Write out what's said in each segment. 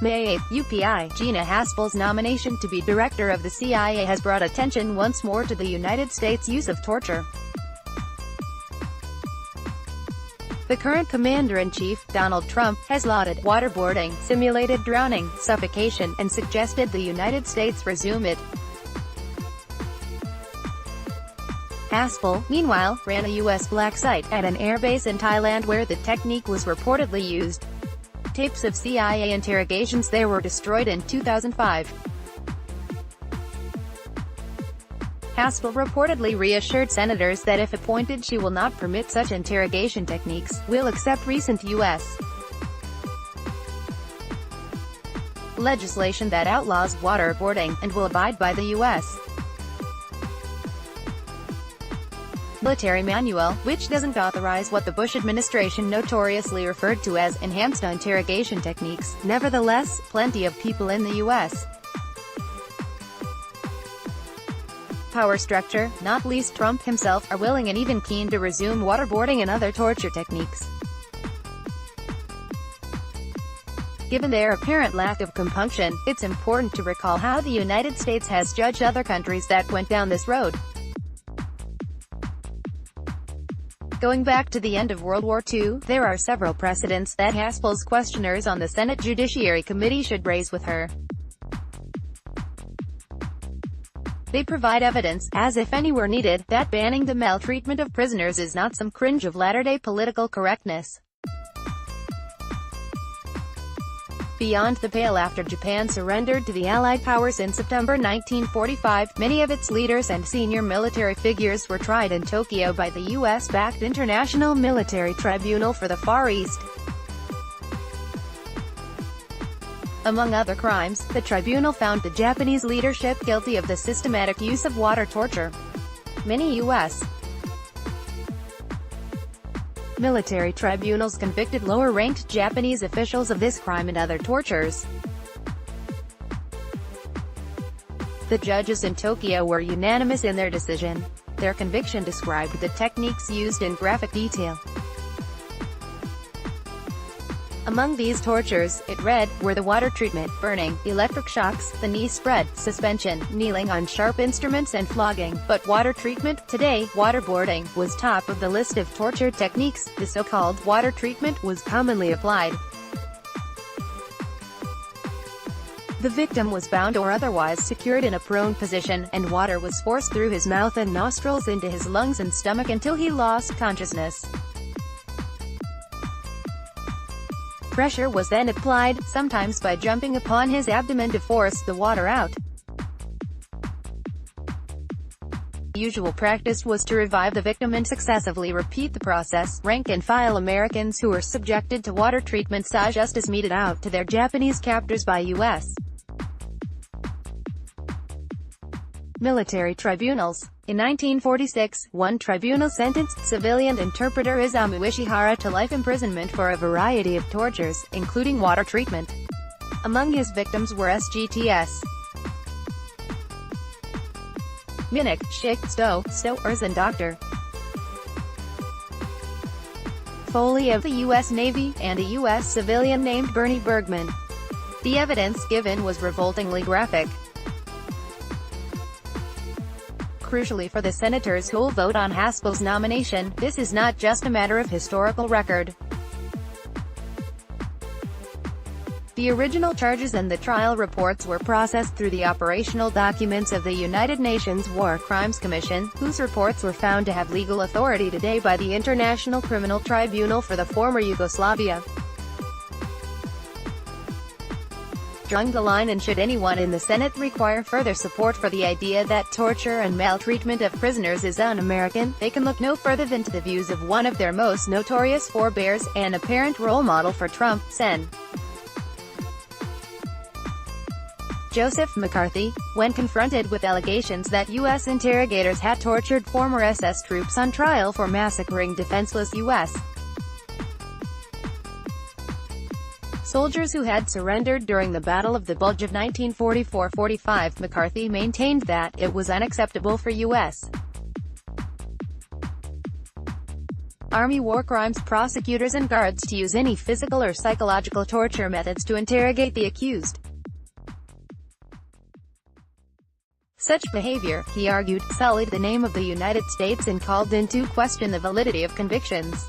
May 8, UPI, Gina Haspel's nomination to be director of the CIA has brought attention once more to the United States' use of torture. The current commander-in-chief, Donald Trump, has lauded waterboarding, simulated drowning, suffocation, and suggested the United States resume it. Haspel, meanwhile, ran a U.S. black site at an airbase in Thailand where the technique was reportedly used. Tapes of CIA interrogations there were destroyed in 2005. Haspel reportedly reassured senators that if appointed she will not permit such interrogation techniques, will accept recent U.S. legislation that outlaws waterboarding, and will abide by the U.S. military manual, which doesn't authorize what the Bush administration notoriously referred to as enhanced interrogation techniques. Nevertheless, plenty of people in the U.S. power structure, not least Trump himself, are willing and even keen to resume waterboarding and other torture techniques. Given their apparent lack of compunction, it's important to recall how the United States has judged other countries that went down this road. Going back to the end of World War II, there are several precedents that Haspel's questioners on the Senate Judiciary Committee should raise with her. They provide evidence, as if any were needed, that banning the maltreatment of prisoners is not some cringe of latter-day political correctness. Beyond the pale, after Japan surrendered to the Allied powers in September 1945, many of its leaders and senior military figures were tried in Tokyo by the U.S.-backed International Military Tribunal for the Far East. Among other crimes, the tribunal found the Japanese leadership guilty of the systematic use of water torture. Many U.S. military tribunals convicted lower-ranked Japanese officials of this crime and other tortures. The judges in Tokyo were unanimous in their decision. Their conviction described the techniques used in graphic detail. Among these tortures, it read, were the water treatment, burning, electric shocks, the knee spread, suspension, kneeling on sharp instruments and flogging. But water treatment, today, waterboarding, was top of the list of torture techniques. The so-called water treatment was commonly applied. The victim was bound or otherwise secured in a prone position, and water was forced through his mouth and nostrils into his lungs and stomach until he lost consciousness. Pressure was then applied, sometimes by jumping upon his abdomen to force the water out. The usual practice was to revive the victim and successively repeat the process. Rank-and-file Americans who were subjected to water treatment saw justice meted out to their Japanese captors by U.S. military tribunals. In 1946, one tribunal sentenced civilian interpreter Isamu Ishihara to life imprisonment for a variety of tortures, including water treatment. Among his victims were SGTS Minnick, Schick, Stowers and Dr. Foley of the U.S. Navy, and a U.S. civilian named Bernie Bergman. The evidence given was revoltingly graphic. Crucially for the senators who'll vote on Haspel's nomination, this is not just a matter of historical record. The original charges and the trial reports were processed through the operational documents of the United Nations War Crimes Commission, whose reports were found to have legal authority today by the International Criminal Tribunal for the former Yugoslavia. Drawing the line, and should anyone in the Senate require further support for the idea that torture and maltreatment of prisoners is un-American, they can look no further than to the views of one of their most notorious forebears, an apparent role model for Trump, Sen. Joseph McCarthy. When confronted with allegations that U.S. interrogators had tortured former SS troops on trial for massacring defenseless U.S. soldiers who had surrendered during the Battle of the Bulge of 1944-45, McCarthy maintained that it was unacceptable for U.S. Army war crimes prosecutors and guards to use any physical or psychological torture methods to interrogate the accused. Such behavior, he argued, sullied the name of the United States and called into question the validity of convictions.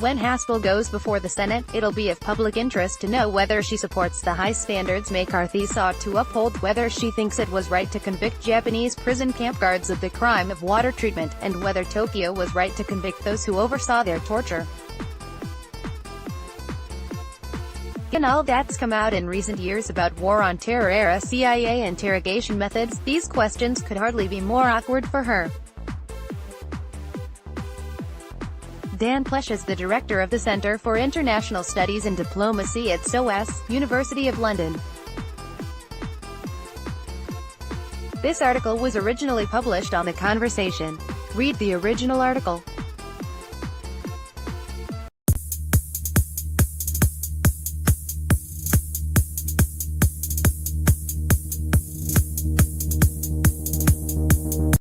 When Haspel goes before the Senate, it'll be of public interest to know whether she supports the high standards McCarthy sought to uphold, whether she thinks it was right to convict Japanese prison camp guards of the crime of water treatment, and whether Tokyo was right to convict those who oversaw their torture. In all that's come out in recent years about war on terror-era CIA interrogation methods, these questions could hardly be more awkward for her. Dan Plesh is the director of the Centre for International Studies and Diplomacy at SOAS, University of London. This article was originally published on The Conversation. Read the original article.